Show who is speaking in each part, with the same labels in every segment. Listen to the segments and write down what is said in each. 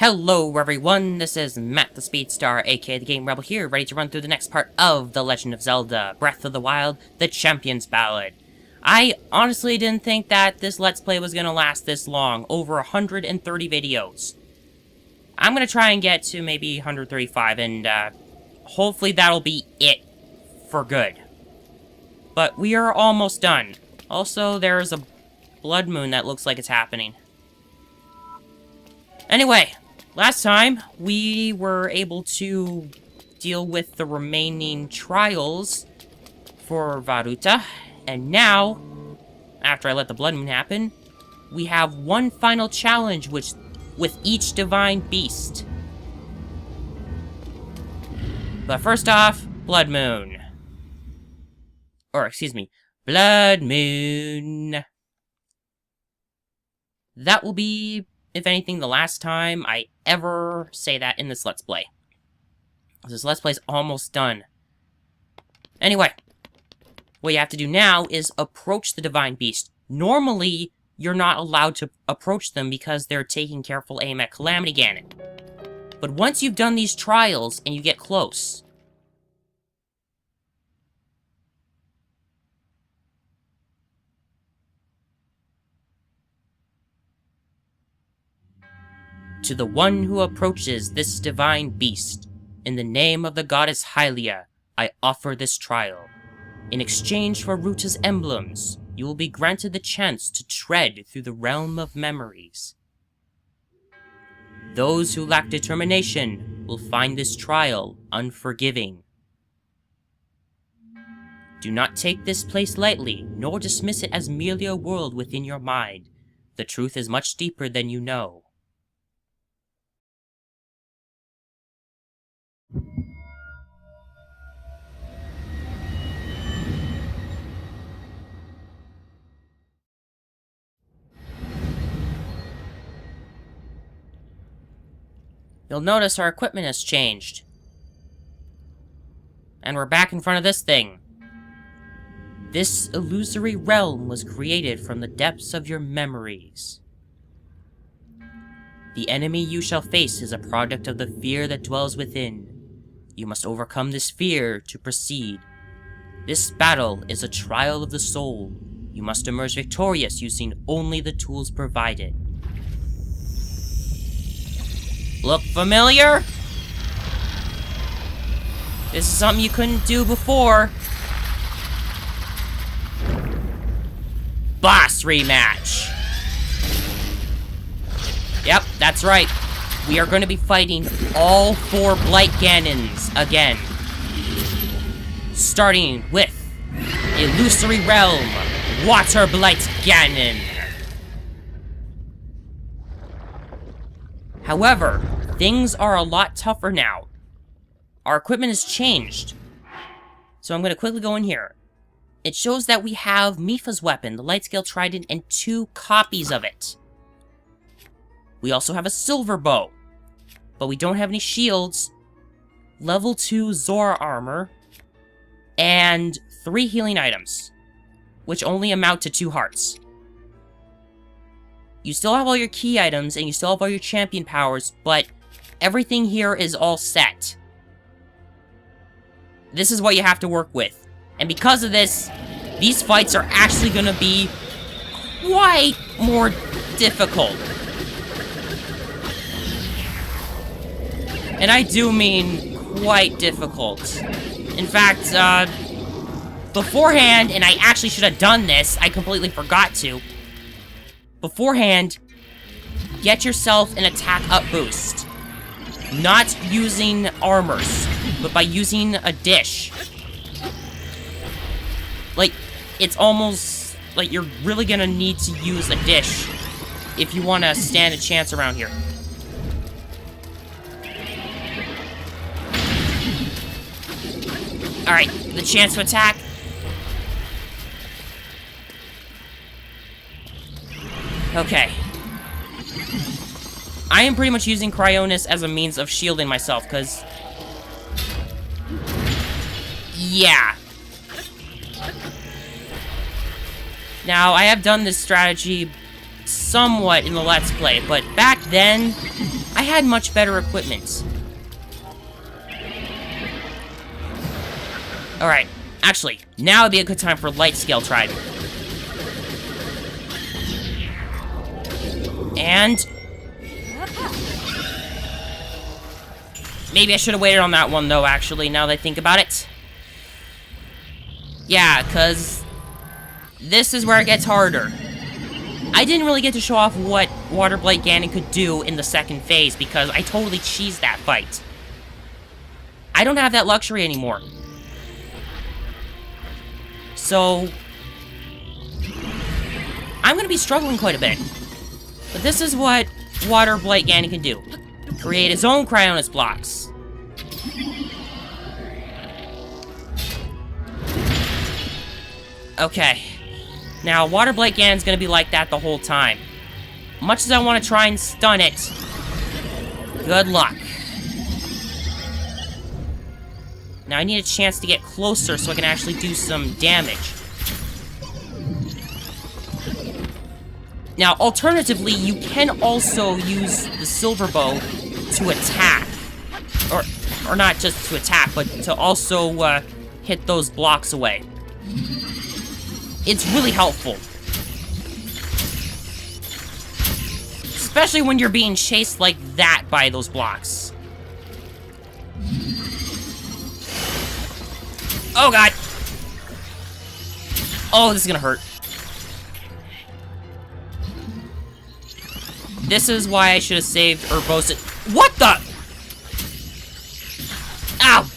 Speaker 1: Hello everyone, this is Matt the Speedstar, aka the Game Rebel here, ready to run through the next part of The Legend of Zelda, Breath of the Wild, The Champion's Ballad. I honestly didn't think that this Let's Play was gonna last this long, over 130 videos. I'm gonna try and get to maybe 135, and hopefully that'll be it for good. But we are almost done. Also, there's a blood moon that looks like it's happening. Anyway, last time, we were able to deal with the remaining trials for Varuta, and now, after I let the blood moon happen, we have one final challenge with each divine beast. But first off, blood moon. Or, excuse me, blood moon. That will be, if anything, the last time I ever say that in this Let's Play. This Let's Play's almost done. Anyway, what you have to do now is approach the Divine Beast. Normally, you're not allowed to approach them because they're taking careful aim at Calamity Ganon. But once you've done these trials and you get close, to the one who approaches this divine beast, in the name of the goddess Hylia, I offer this trial. In exchange for Ruta's emblems, you will be granted the chance to tread through the realm of memories. Those who lack determination will find this trial unforgiving. Do not take this place lightly, nor dismiss it as merely a world within your mind. The truth is much deeper than you know. You'll notice our equipment has changed. And we're back in front of this thing. This illusory realm was created from the depths of your memories. The enemy you shall face is a product of the fear that dwells within. You must overcome this fear to proceed. This battle is a trial of the soul. You must emerge victorious using only the tools provided. Look familiar? This is something you couldn't do before. Boss rematch. Yep, that's right. We are going to be fighting all 4 Blight Ganons again. Starting with Illusory Realm, Water Blight Ganon. However, things are a lot tougher now. Our equipment has changed. So I'm going to quickly go in here. It shows that we have Mipha's weapon, the Lightscale Trident, and 2 copies of it. We also have a silver bow, but we don't have any shields, level 2 Zora armor, and 3 healing items, which only amount to 2 hearts. You still have all your key items, and you still have all your champion powers, but everything here is all set. This is what you have to work with. And because of this, these fights are actually going to be quite more difficult. And I do mean quite difficult. In fact, beforehand, and I actually should have done this, I completely forgot to. Beforehand, get yourself an attack up boost. Not using armors, but by using a dish. Like, it's almost like you're really gonna need to use a dish if you want to stand a chance around here. Alright, the chance to attack. Okay. I am pretty much using Cryonis as a means of shielding myself, because... yeah. Now, I have done this strategy somewhat in the Let's Play, but back then, I I had much better equipment. Alright, actually, now would be a good time for light scale tribe. And... maybe I should have waited on that one, though, actually, now that I think about it. Yeah, because... this is where it gets harder. I didn't really get to show off what Water Blight Ganon could do in the second phase, because I totally cheesed that fight. I don't have that luxury anymore. So... I'm gonna be struggling quite a bit. But this is what Water Blight Ganon can do. Create his own Cryonis blocks. Okay. Now, Water Blight Ganon's gonna be like that the whole time. Much as I want to try and stun it, good luck. Now, I need a chance to get closer so I can actually do some damage. Now, alternatively, you can also use the Silver Bow to attack. Or not just to attack, but to also hit those blocks away. It's really helpful. Especially when you're being chased like that by those blocks. Oh god! Oh, this is gonna hurt. This is why I should have saved Urbosa. What the? Ow!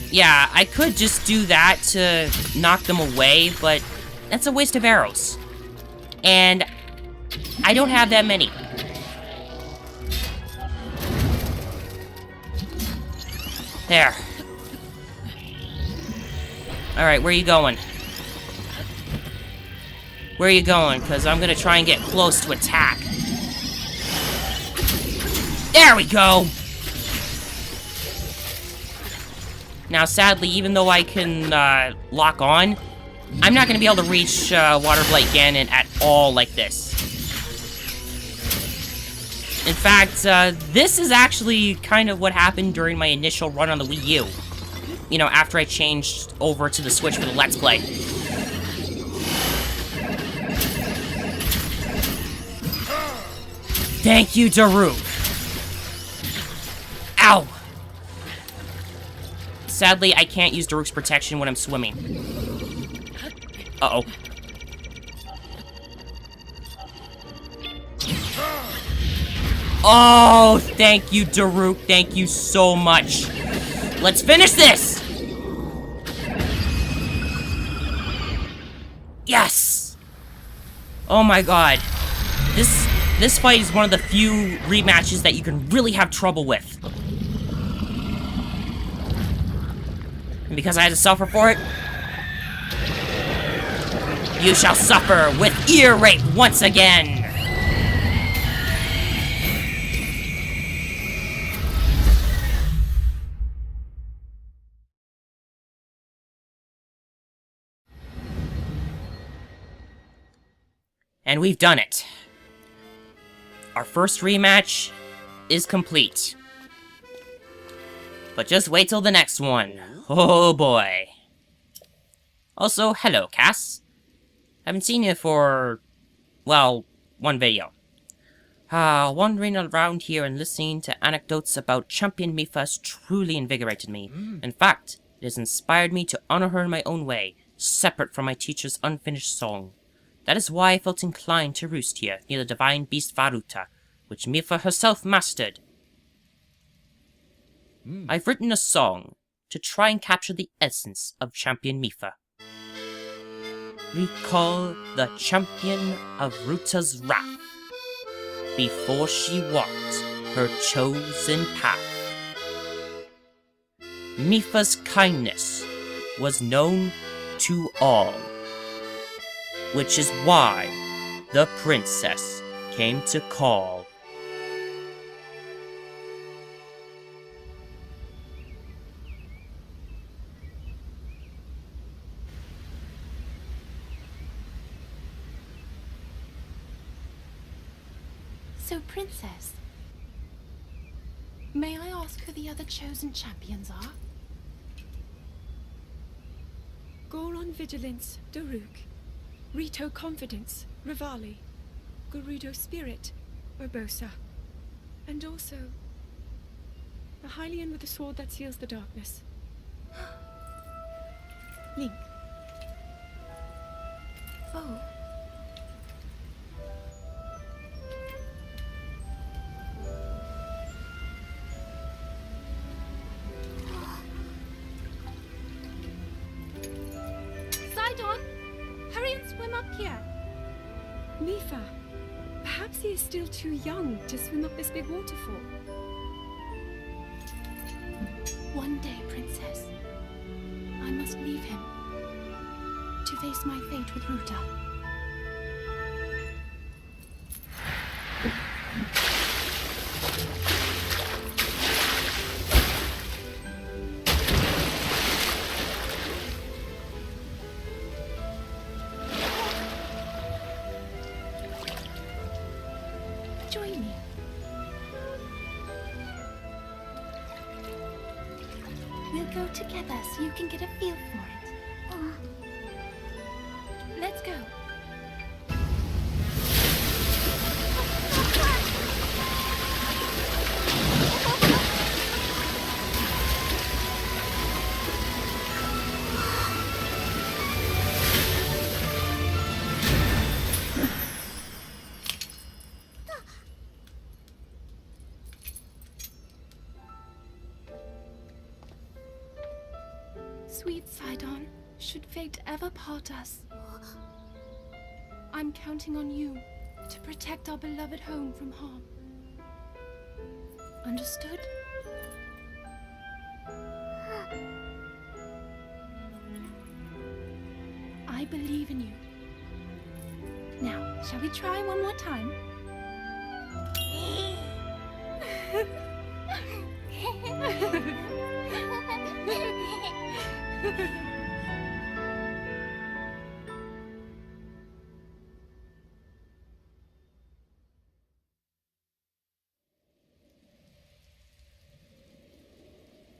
Speaker 1: Yeah, I could just do that to knock them away, but that's a waste of arrows. And I don't have that many. There. Alright, where are you going? Where are you going? Because I'm going to try and get close to attack. There we go! Now, sadly, even though I can lock on, I'm not going to be able to reach Water Blight Ganon at all like this. In fact, this is actually kind of what happened during my initial run on the Wii U. You know, after I changed over to the Switch for the Let's Play. Thank you, Daruk. Ow! Sadly, I can't use Daruk's protection when I'm swimming. Uh-oh. Oh, thank you, Daruk. Thank you so much. Let's finish this! Yes! Oh my god. This fight is one of the few rematches that you can really have trouble with. And because I had to suffer for it, you shall suffer with ear rape once again! And we've done it. Our first rematch is complete. But just wait till the next one. Oh boy. Also, hello, Cass. Haven't seen you for, well, one video. Wandering around here and listening to anecdotes about Champion Mipha has truly invigorated me. In fact, it has inspired me to honor her in my own way, separate from my teacher's unfinished song. That is why I felt inclined to roost here, near the divine beast Varuta, which Mipha herself mastered. I've written a song to try and capture the essence of Champion Mipha. Recall the champion of Ruta's wrath, before she walked her chosen path. Mipha's kindness was known to all, which is why the princess came to call.
Speaker 2: So, Princess, may I ask who the other chosen champions are?
Speaker 3: Goron Vigilance, Daruk. Rito Confidence, Rivali. Gerudo Spirit, Urbosa. And also, the Hylian with the sword that seals the darkness. Link.
Speaker 2: Oh. Sidon, hurry and swim up here.
Speaker 3: Mifa, perhaps he is still too young to swim up this big waterfall.
Speaker 2: One day, Princess, I must leave him to face my fate with Ruta. Join me. We'll go together so you can get a feel for it. Let's go. Sweet Sidon, should fate ever part us, I'm counting on you to protect our beloved home from harm. Understood? I believe in you. Now, shall we try one more time?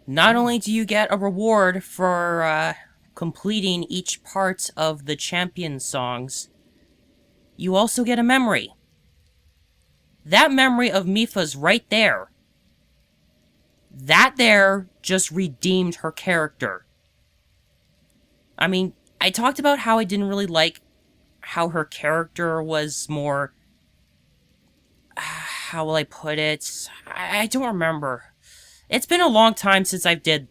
Speaker 1: Not only do you get a reward for completing each part of the champion songs, you also get a memory. That memory of Mifa's right there. That there just redeemed her character. I mean, I talked about how I didn't really like how her character was more... how will I put it? I don't remember. It's been a long time since I've done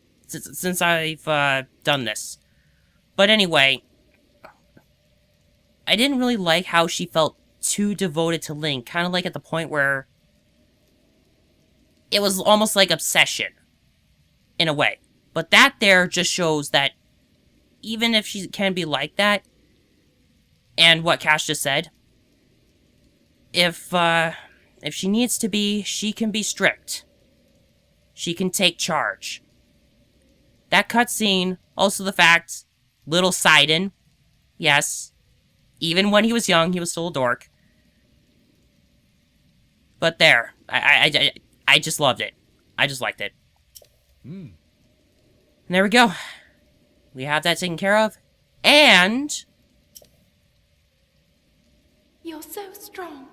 Speaker 1: this. But anyway, I didn't really like how she felt too devoted to Link, kind of like at the point where it was almost like obsession, in a way. But that there just shows that even if she can be like that, and what Cash just said, if she needs to be, she can be strict. She can take charge. That cutscene, also the fact, little Sidon, yes, even when he was young, he was still a dork. But there, I just loved it. I just liked it. And there we go. We have that taken care of. And...
Speaker 2: You're so strong.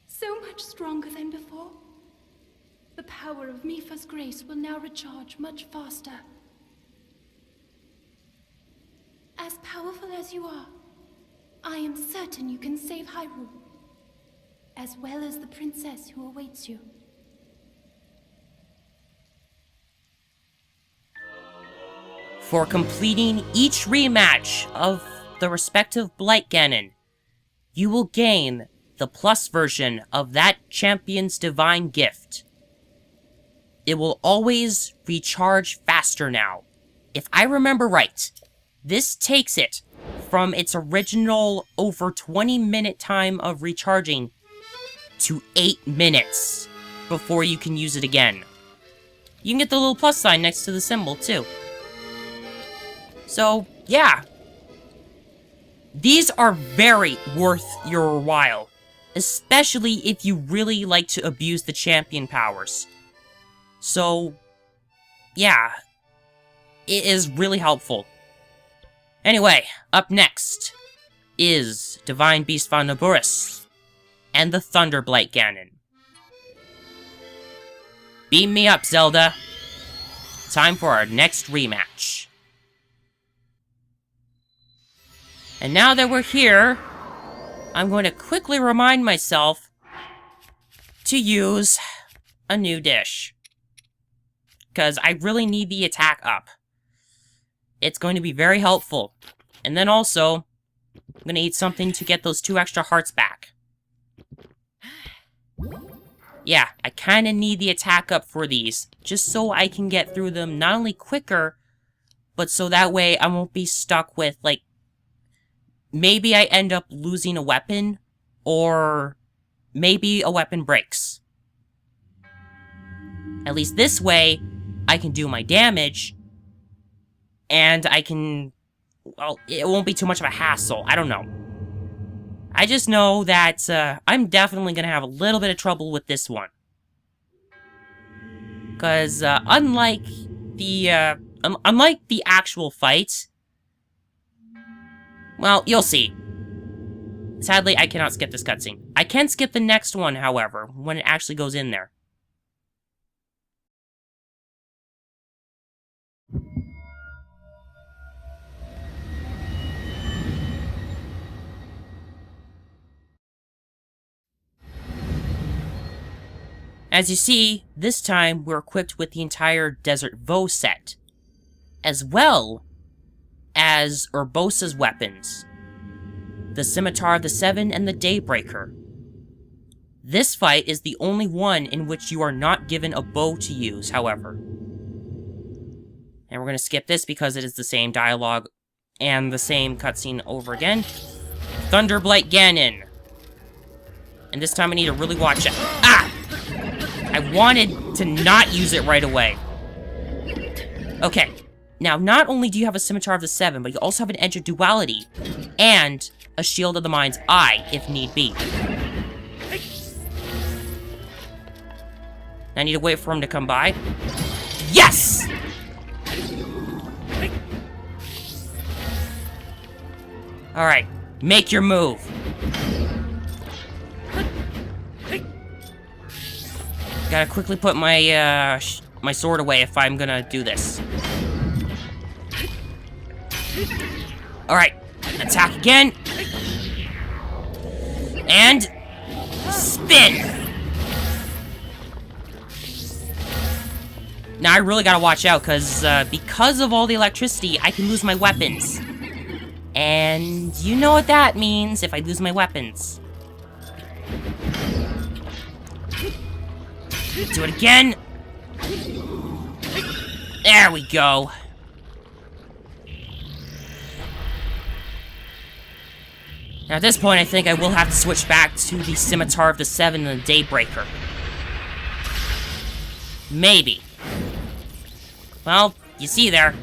Speaker 2: So much stronger than before. The power of Mifa's grace will now recharge much faster. As powerful as you are, I am certain you can save Hyrule, as well as the princess who awaits you.
Speaker 1: For completing each rematch of the respective Blight Ganon, you will gain the plus version of that champion's divine gift. It will always recharge faster now. If I remember right, this takes it from its original over 20-minute time of recharging to 8 minutes before you can use it again. You can get the little plus sign next to the symbol, too. So, yeah. These are very worth your while. especially if you really like to abuse the champion powers. So, yeah, it is really helpful. Anyway, up next is Divine Beast von Naburis and the Thunderblight Ganon. Beam me up, Zelda. Time for our next rematch. And now that we're here, I'm going to quickly remind myself to use a new dish. Because I really need the attack up. It's going to be very helpful. And then also, I'm going to eat something to get those 2 extra hearts back. Yeah, I kind of need the attack up for these, just so I can get through them not only quicker, but so that way I won't be stuck with, like, maybe I end up losing a weapon, or maybe a weapon breaks. At least this way, I can do my damage, and I can, well, it won't be too much of a hassle. I don't know. I just know that I'm definitely going to have a little bit of trouble with this one. Because unlike the actual fight, well, you'll see. Sadly, I cannot skip this cutscene. I can skip the next one, however, when it actually goes in there. As you see, this time we're equipped with the entire Desert Vo set, as well as Urbosa's weapons, the Scimitar of the Seven and the Daybreaker. This fight is the only one in which you are not given a bow to use, however. And we're going to skip this because it is the same dialogue and the same cutscene over again. Thunderblight Ganon. And this time I need to really watch it. Ah! I wanted to not use it right away. Okay. Now, not only do you have a Scimitar of the Seven, but you also have an Edge of Duality. And a Shield of the Mind's Eye, if need be. I need to wait for him to come by. Yes! Alright. Make your move. Gotta quickly put my, my sword away if I'm gonna do this. Alright, attack again. And... spin! Now I really gotta watch out, because of all the electricity, I can lose my weapons. And you know what that means if I lose my weapons. Do it again. There we go. Now at this point, I think I will have to switch back to the Scimitar of the Seven and the Daybreaker. Maybe. Well, you see there.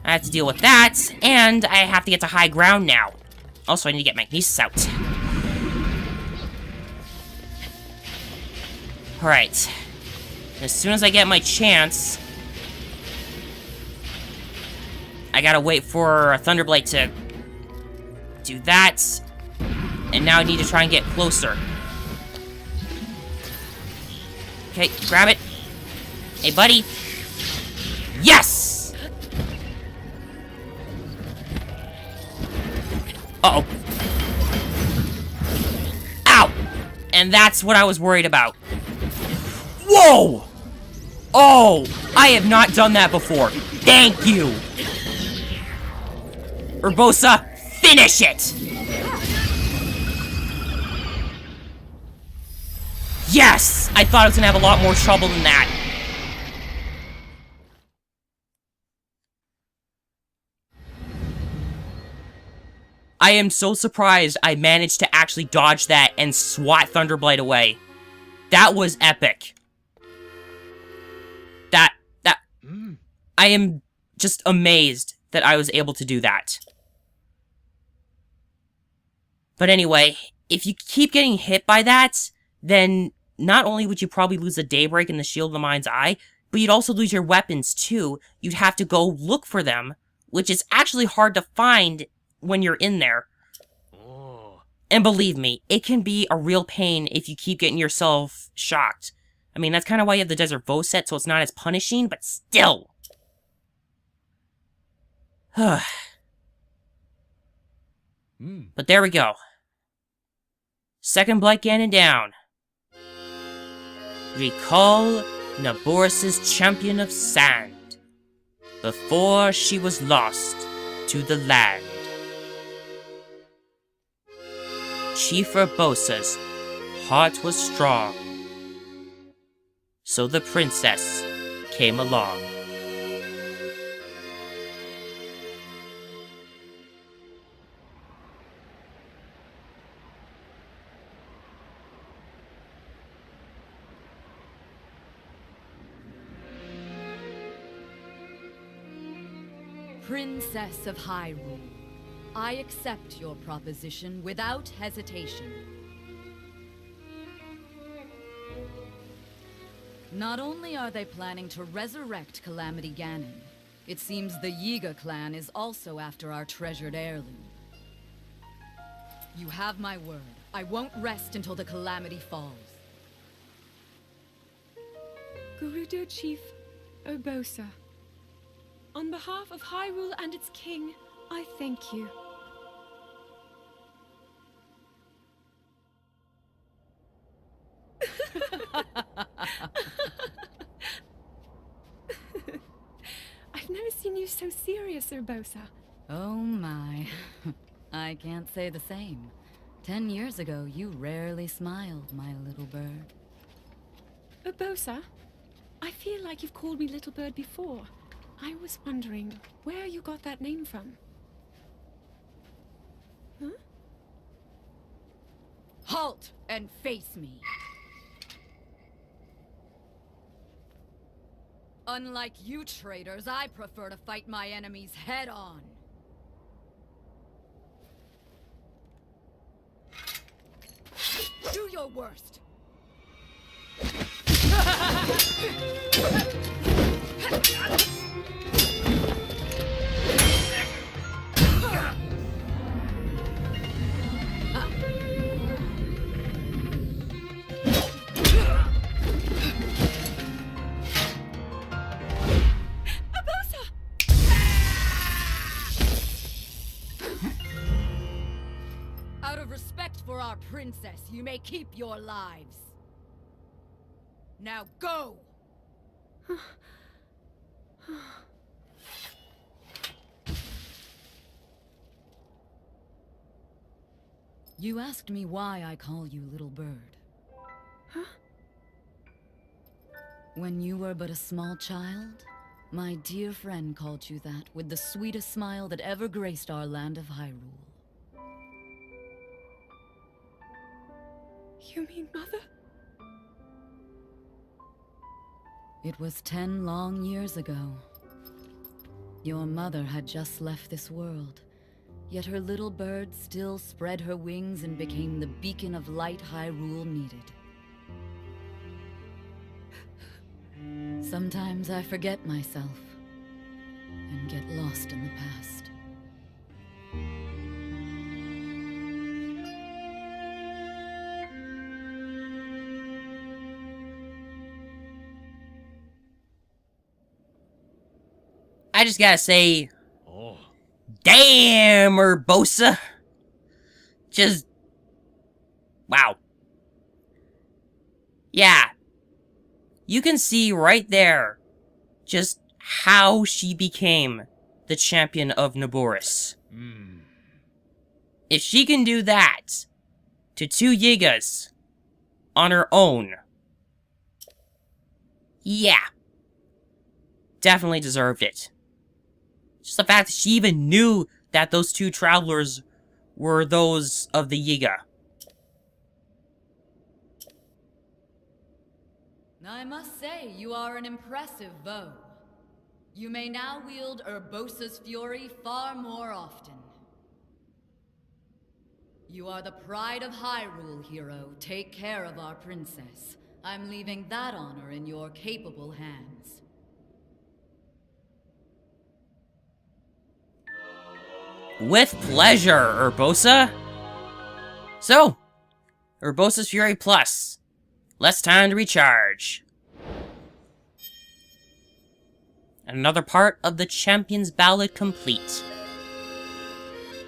Speaker 1: I have to deal with that, and I have to get to high ground now. Also, I need to get Magnesis out. Alright. As soon as I get my chance, I gotta wait for a Thunderblade to do that. And now I need to try and get closer. Okay, grab it. Hey, buddy. Yes! Uh-oh. Ow! And that's what I was worried about. Whoa! Oh! I have not done that before. Thank you! Urbosa, finish it! Yes! I thought I was gonna have a lot more trouble than that. I am so surprised I managed to actually dodge that and swat Thunderblight away. That was epic. I am just amazed that I was able to do that. But anyway, if you keep getting hit by that, then not only would you probably lose the Daybreak and the Shield of the Mind's Eye, but you'd also lose your weapons too. You'd have to go look for them, which is actually hard to find when you're in there. And believe me, it can be a real pain if you keep getting yourself shocked. I mean, that's kind of why you have the Desert Voe set, so it's not as punishing, but still. But there we go. Second Blight Ganon down. Recall Naboris' Champion of Sand, before she was lost to the land. Chief Urbosa's heart was strong, so the princess came along.
Speaker 4: Princess of Hyrule, I accept your proposition without hesitation. Not only are they planning to resurrect Calamity Ganon, it seems the Yiga clan is also after our treasured heirloom. You have my word. I won't rest until the Calamity falls.
Speaker 3: Gerudo Chief Urbosa. On behalf of Hyrule and its king, I thank you. I've never seen you so serious, Urbosa.
Speaker 4: Oh my. I can't say the same. 10 years ago, you rarely smiled, my little bird.
Speaker 3: Urbosa, I feel like you've called me Little Bird before. I was wondering where you got that name from. Huh?
Speaker 4: Halt and face me. Unlike you traitors, I prefer to fight my enemies head on. Do your worst. Out of respect for our princess, you may keep your lives. Now go! You asked me why I call you Little Bird.
Speaker 3: Huh?
Speaker 4: When you were but a small child, my dear friend called you that with the sweetest smile that ever graced our land of Hyrule.
Speaker 3: You mean Mother?
Speaker 4: It was 10 long years ago. Your mother had just left this world, yet her little bird still spread her wings and became the beacon of light Hyrule needed. Sometimes I forget myself and get lost in the past.
Speaker 1: I just gotta say, damn, Urbosa. Just, wow. Yeah. You can see right there just how she became the champion of Naboris. If she can do that to 2 Yigas on her own, yeah. Definitely deserved it. Just the fact that she even knew that those 2 travelers were those of the Yiga.
Speaker 4: I must say, you are an impressive bow. You may now wield Urbosa's fury far more often. You are the pride of Hyrule, hero. Take care of our princess. I'm leaving that honor in your capable hands.
Speaker 1: With pleasure, Urbosa. So, Urbosa's Fury Plus. Less time to recharge. Another part of the Champion's Ballad complete.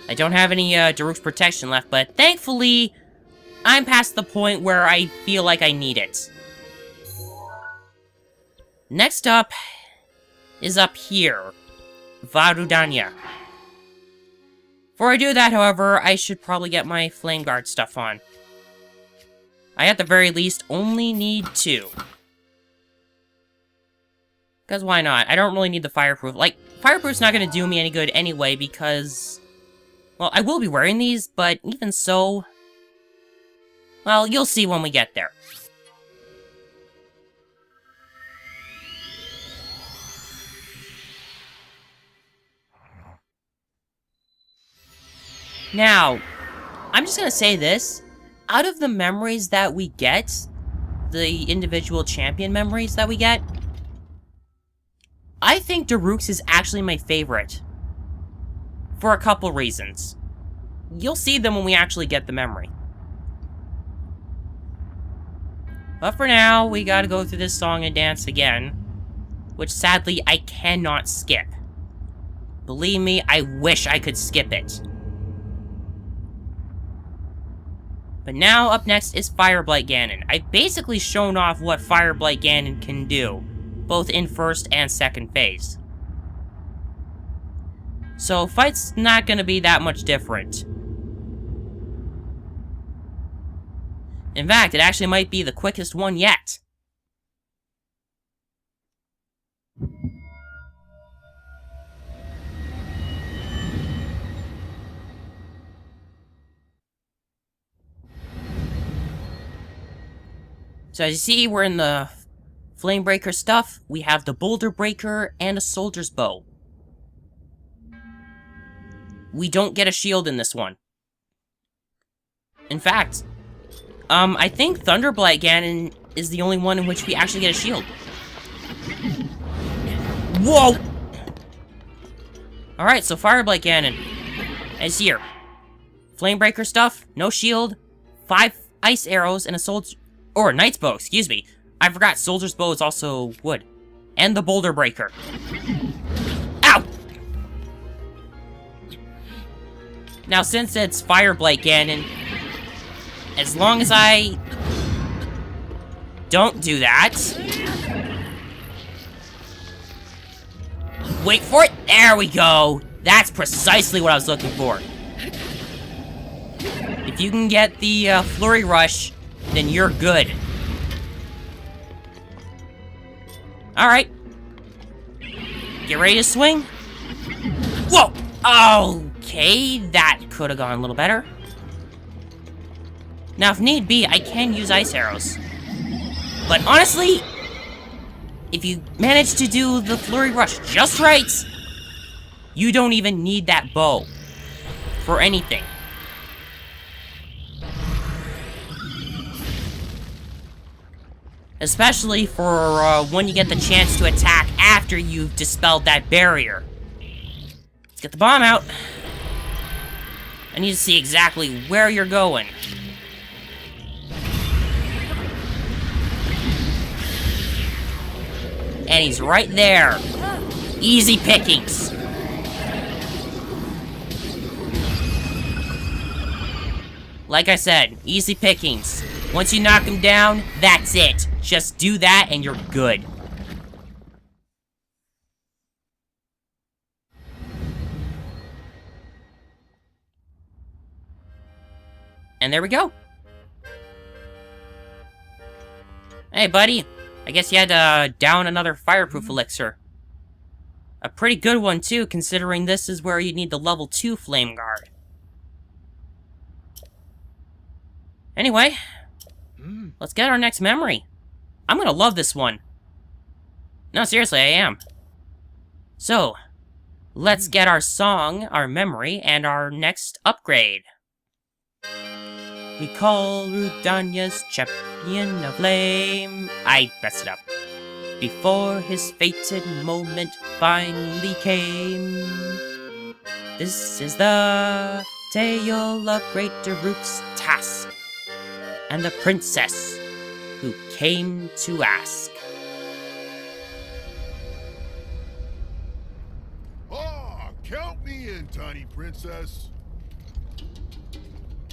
Speaker 1: I don't have any Daruk's Protection left, but thankfully, I'm past the point where I feel like I need it. Next up is up here, Varudanya. Before I do that, however, I should probably get my Flame Guard stuff on. I, at the very least, only need 2. Because why not? I don't really need the Fireproof. Like, Fireproof's not going to do me any good anyway, because... well, I will be wearing these, but even so... well, you'll see when we get there. Now, I'm just gonna say this. Out of the memories that we get, the individual champion memories that we get, I think Daruk's is actually my favorite. For a couple reasons. You'll see them when we actually get the memory. But for now, we gotta go through this song and dance again, which sadly I cannot skip. Believe me, I wish I could skip it. But now, up next is Fireblight Ganon. I've basically shown off what Fireblight Ganon can do, both in first and second phase. So, fight's not gonna be that much different. In fact, it actually might be the quickest one yet. So as you see, we're in the Flame Breaker stuff. We have the Boulder Breaker and a Soldier's Bow. We don't get a shield in this one. In fact, I think Thunderblight Ganon is the only one in which we actually get a shield. Whoa! Alright, so Fireblight Ganon. As here. Flamebreaker stuff, no shield, 5 ice arrows, and a soldier... or Knight's Bow, excuse me. I forgot Soldier's Bow is also wood. And the Boulder Breaker. Ow! Now, since it's Fireblight Ganon, as long as I don't do that... wait for it! There we go! That's precisely what I was looking for. If you can get the Flurry Rush, then you're good. Alright. Get ready to swing. Whoa! Okay, that could have gone a little better. Now, if need be, I can use ice arrows. But honestly, if you manage to do the Flurry Rush just right, you don't even need that bow for anything. Especially for when you get the chance to attack after you've dispelled that barrier. Let's get the bomb out. I need to see exactly where you're going. And he's right there. Easy pickings. Like I said, easy pickings. Once you knock him down, that's it. Just do that and you're good. And there we go. Hey, buddy. I guess you had to down another fireproof elixir. A pretty good one, too, considering this is where you need the level 2 Flame Guard. Anyway, let's get our next memory. I'm gonna love this one. No, seriously, I am. So, let's get our song, our memory, and our next upgrade. We call Rudania's champion of flame. I messed it up. Before his fated moment finally came. This is the tale of great Daruk's task, and the princess who came to ask.
Speaker 5: Ah, count me in, tiny princess.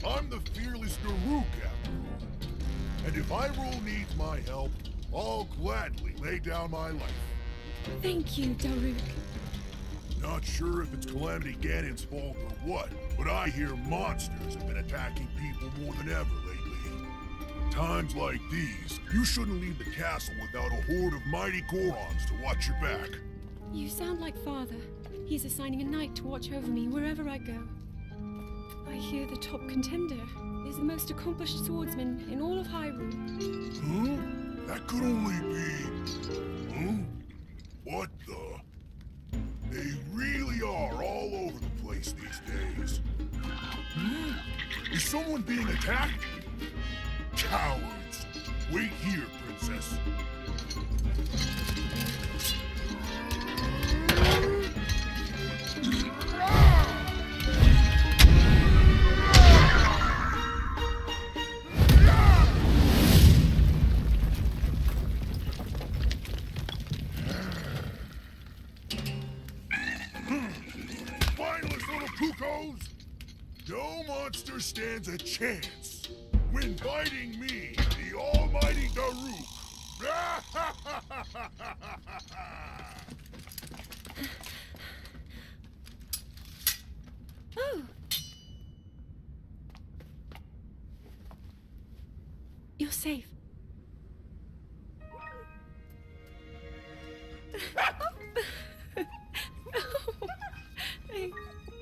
Speaker 5: I'm the fearless Daruk, after all. And if Hyrule needs my help, I'll gladly lay down my life.
Speaker 3: Thank you, Daruk.
Speaker 5: Not sure if it's Calamity Ganon's fault or what, but I hear monsters have been attacking people more than ever lately. Times like these, you shouldn't leave the castle without a horde of mighty Gorons to watch your back.
Speaker 3: You sound like Father. He's assigning a knight to watch over me wherever I go. I hear the top contender is the most accomplished swordsman in all of Hyrule.
Speaker 5: Huh? That could only be... Huh? What the... They really are all over the place these days. Is someone being attacked? Cowards! Wait here, princess. Spineless little cuckoos! No monster stands a chance when fighting me, the almighty Daruk!
Speaker 3: Oh! You're safe.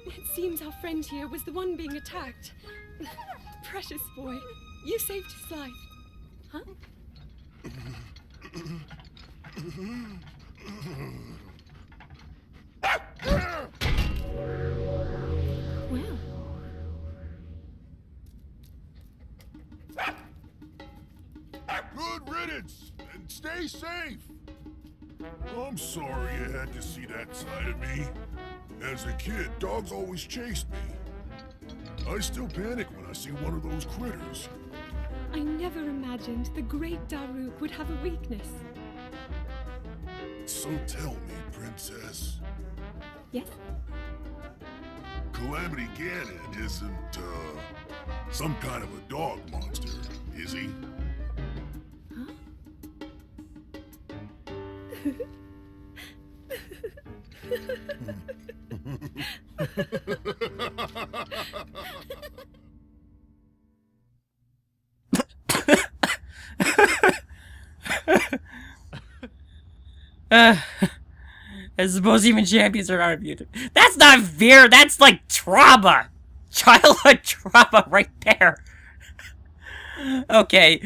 Speaker 3: It seems our friend here was the one being attacked. Precious boy, you saved his life. Huh? Well.
Speaker 5: Good riddance, and stay safe! I'm sorry you had to see that side of me. As a kid, dogs always chased me. I still panic when I see one of those critters.
Speaker 3: I never imagined the great Daruk would have a weakness.
Speaker 5: So tell me, princess,
Speaker 3: Yes?
Speaker 5: Calamity Ganon isn't, some kind of a dog monster, is he?
Speaker 3: Huh?
Speaker 1: I suppose even champions are not immune. That's not fear, that's like trauma! Childhood trauma right there. Okay.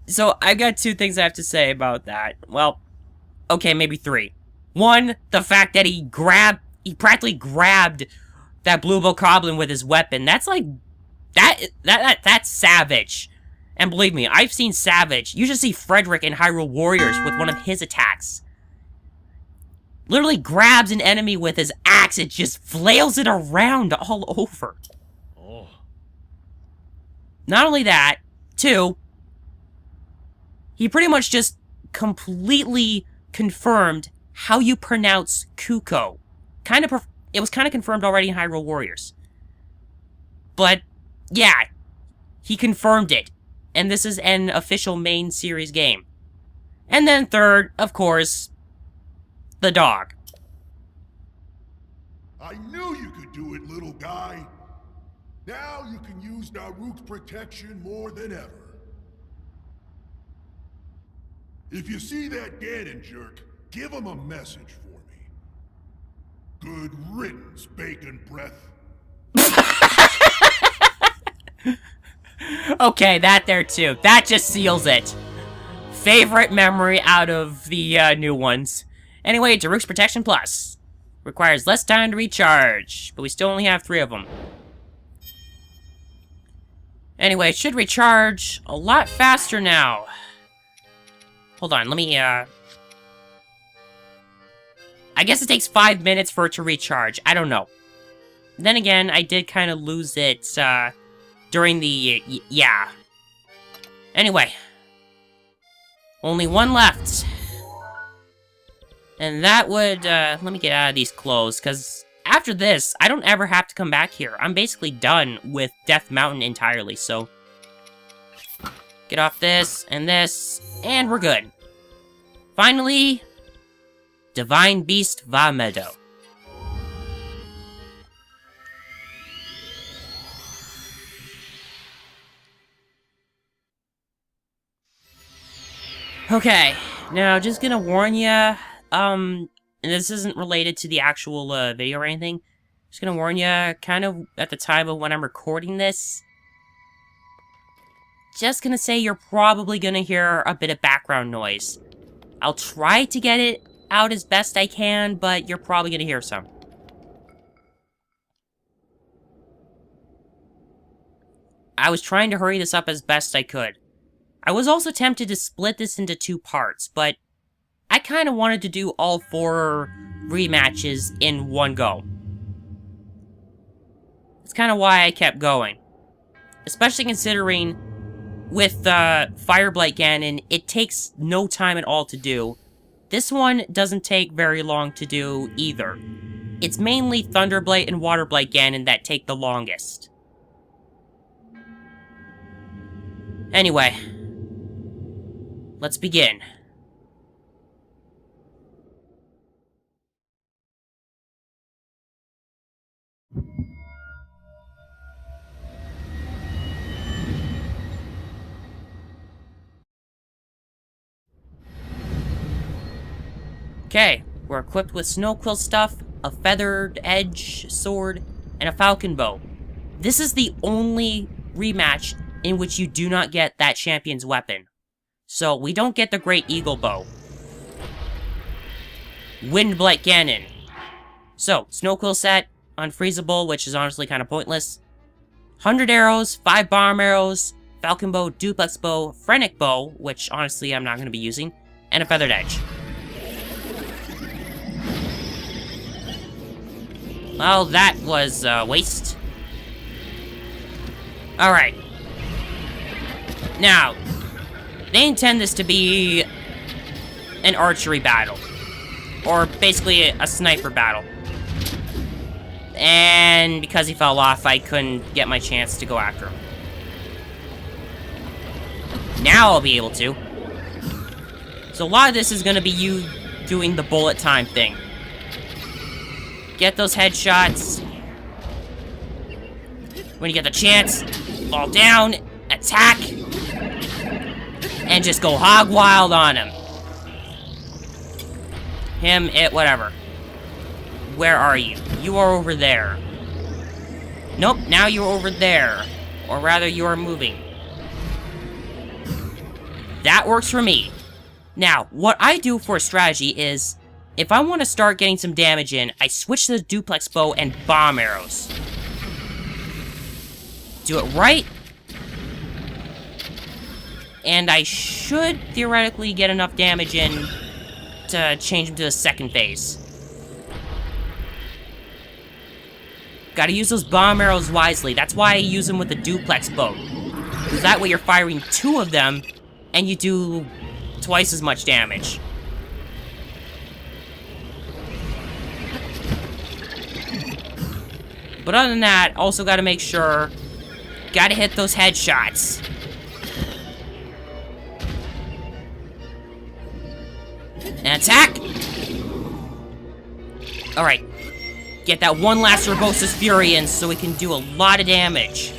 Speaker 1: So, I've got two things I have to say about that. Well, okay, maybe three. One, the fact that he practically grabbed that Blue Bokoblin with his weapon. That's like, that's savage. And believe me, I've seen Savage. You should see Frederick in Hyrule Warriors with one of his attacks. Literally grabs an enemy with his axe and just flails it around all over.
Speaker 6: Oh.
Speaker 1: Not only that, two, he pretty much just completely confirmed how you pronounce Kuko. It was kind of confirmed already in Hyrule Warriors. But, yeah, he confirmed it. And this is an official main series game. And then third, of course, the dog.
Speaker 5: I knew you could do it, little guy. Now you can use Daruk's protection more than ever. If you see that Ganon jerk, give him a message for me. Good riddance, bacon breath.
Speaker 1: Okay, that there too. That just seals it. Favorite memory out of the new ones. Anyway, Daruk's Protection Plus. Requires less time to recharge, but we still only have 3 of them. Anyway, it should recharge a lot faster now. Hold on, let me, I guess it takes 5 minutes for it to recharge. I don't know. Then again, I did kind of lose it, during the, yeah. Anyway. Only one left. And that would, let me get out of these clothes, because after this, I don't ever have to come back here. I'm basically done with Death Mountain entirely, so... Get off this, and we're good. Finally, Divine Beast Va Meadow. Okay, now just gonna warn ya, and this isn't related to the actual, video or anything. Just gonna warn ya, kind of at the time of when I'm recording this. Just gonna say you're probably gonna hear a bit of background noise. I'll try to get it out as best I can, but you're probably gonna hear some. I was trying to hurry this up as best I could. I was also tempted to split this into 2 parts, but I kind of wanted to do all 4 rematches in one go. That's kind of why I kept going. Especially considering, with Fireblight Ganon, it takes no time at all to do. This one doesn't take very long to do either. It's mainly Thunderblight and Waterblight Ganon that take the longest. Anyway, let's begin. Okay, we're equipped with Snow Quill stuff, a feathered edge sword, and a falcon bow. This is the only rematch in which you do not get that champion's weapon. So, we don't get the Great Eagle Bow. Windblight Ganon. So, Snow Quill set, unfreezable, which is honestly kind of pointless. 100 arrows, 5 bomb arrows, falcon bow, duplex bow, phrenic bow, which honestly I'm not going to be using, and a feathered edge. Well, that was a waste. Alright. Now, they intend this to be an archery battle. Or basically a sniper battle. And because he fell off, I couldn't get my chance to go after him. Now I'll be able to. So a lot of this is going to be you doing the bullet time thing. Get those headshots. When you get the chance, fall down, attack, and just go hog wild on him. Him, it, whatever. Where are you? You are over there. Nope, now you're over there. Or rather, you are moving. That works for me. Now, what I do for a strategy is, if I want to start getting some damage in, I switch to the duplex bow and bomb arrows. Do it right. And I should theoretically get enough damage in to change him to the second phase. Gotta use those bomb arrows wisely. That's why I use them with the duplex bow. Because that way you're firing 2 of them, and you do twice as much damage. But other than that, also gotta make sure, gotta hit those headshots. And attack! Alright. Get that one last Urbosa's Fury in so we can do a lot of damage.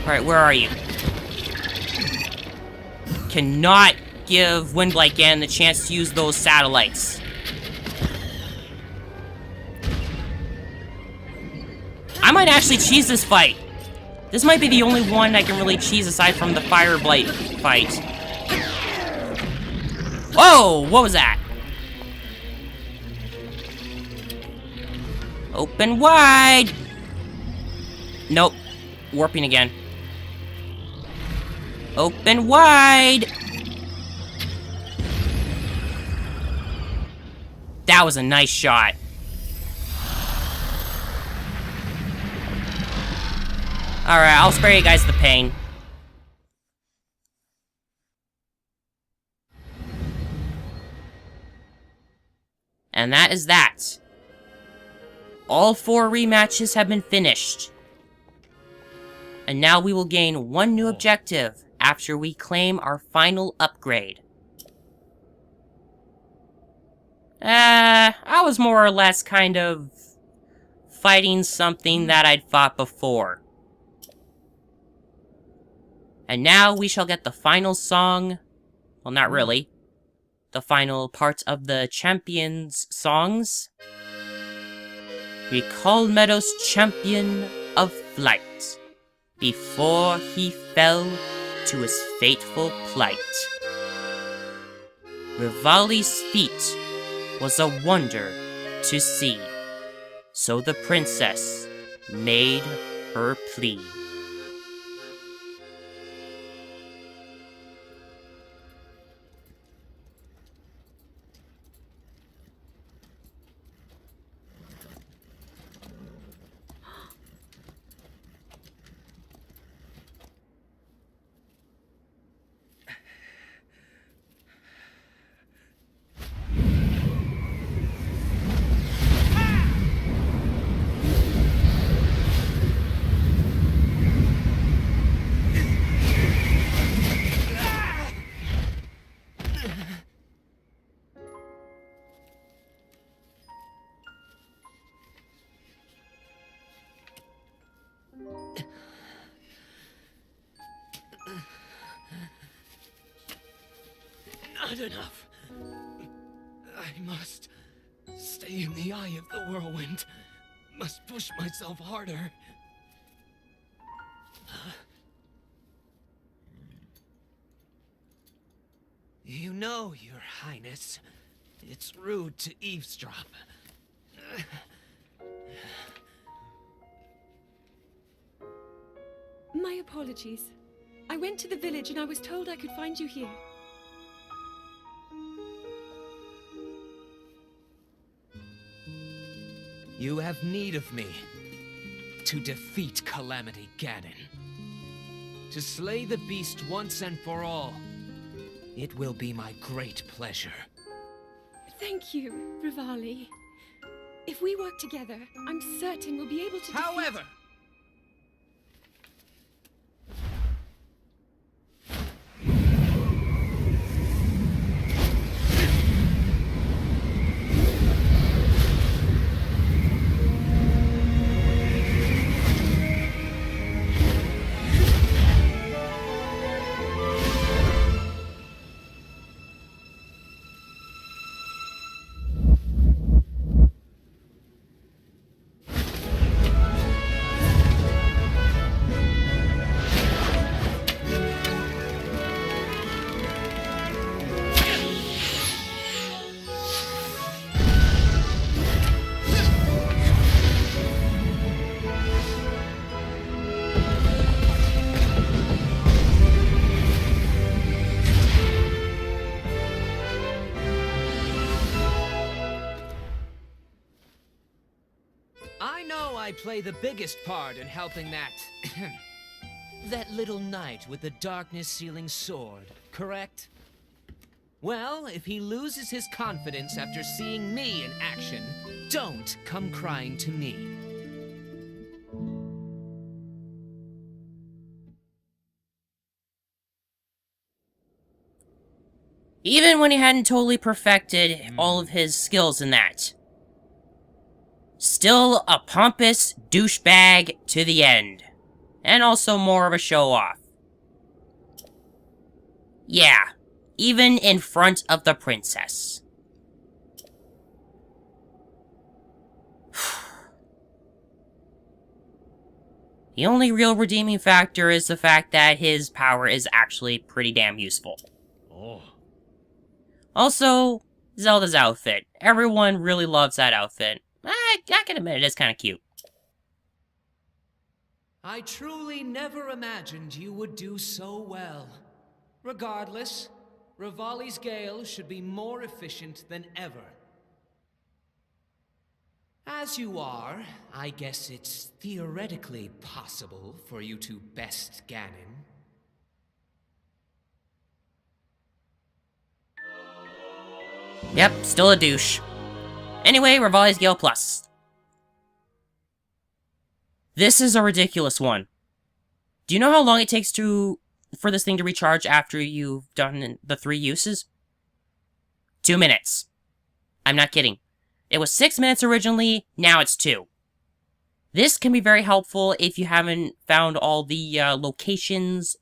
Speaker 1: Alright, where are you? Cannot give Windblight Ganon the chance to use those satellites. I might actually cheese this fight. This might be the only one I can really cheese aside from the Fireblight fight. Whoa! What was that? Open wide! Nope. Warping again. Open wide! That was a nice shot. Alright, I'll spare you guys the pain. And that is that. All 4 rematches have been finished. And now we will gain one new objective after we claim our final upgrade. I was more or less kind of fighting something that I'd fought before. And now we shall get the final song. Well, not really. The final part of the Champions songs. We call Meadows champion of flight, before he fell to his fateful plight. Rivali's feat was a wonder to see, so the princess made her plea.
Speaker 6: Not enough. I must stay in the eye of the whirlwind. Must push myself harder. You know, Your Highness, it's rude to eavesdrop.
Speaker 3: My apologies. I went to the village and I was told I could find you here.
Speaker 6: You have need of me to defeat Calamity Ganon. To slay the beast once and for all. It will be my great pleasure.
Speaker 3: Thank you, Rivali. If we work together, I'm certain we'll be able to defeat...
Speaker 6: However, I play the biggest part in helping that... that little knight with the darkness-sealing sword, correct? Well, if he loses his confidence after seeing me in action, don't come crying to me.
Speaker 1: Even when he hadn't totally perfected all of his skills in that. Still a pompous douchebag to the end. And also more of a show-off. Yeah, even in front of the princess. The only real redeeming factor is the fact that his power is actually pretty damn useful. Also, Zelda's outfit. Everyone really loves that outfit. I can admit it is kind of cute.
Speaker 6: I truly never imagined you would do so well. Regardless, Rivali's Gale should be more efficient than ever. As you are, I guess it's theoretically possible for you to best Ganon.
Speaker 1: Yep, still a douche. Anyway, Rivali's Gale Plus. This is a ridiculous one. Do you know how long it takes for this thing to recharge after you've done the 3 uses? 2 minutes. I'm not kidding. It was 6 minutes originally, now it's 2. This can be very helpful if you haven't found all the locations,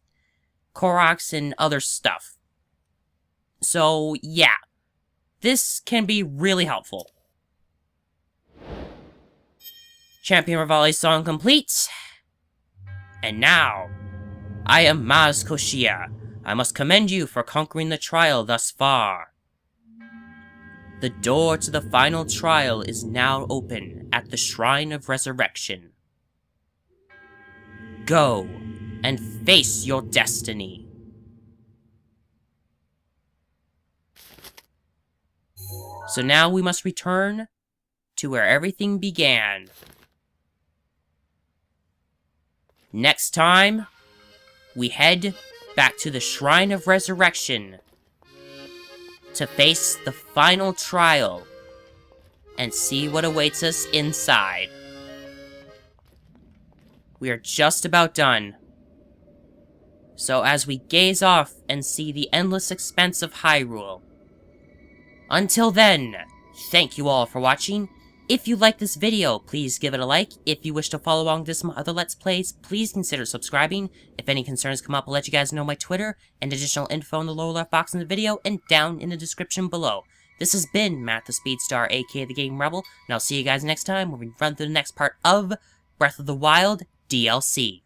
Speaker 1: Koroks, and other stuff. So, yeah. This can be really helpful. Champion Rivali's song complete. And now, I am Maz Koshia. I must commend you for conquering the trial thus far. The door to the final trial is now open at the Shrine of Resurrection. Go and face your destiny. So now we must return to where everything began. Next time, we head back to the Shrine of Resurrection to face the final trial and see what awaits us inside. We are just about done. So as we gaze off and see the endless expanse of Hyrule, until then, thank you all for watching. If you liked this video, please give it a like. If you wish to follow along with some other Let's Plays, please consider subscribing. If any concerns come up, I'll let you guys know my Twitter, and additional info in the lower left box in the video, and down in the description below. This has been Matt the Speedstar, aka the Game Rebel, and I'll see you guys next time when we run through the next part of Breath of the Wild DLC.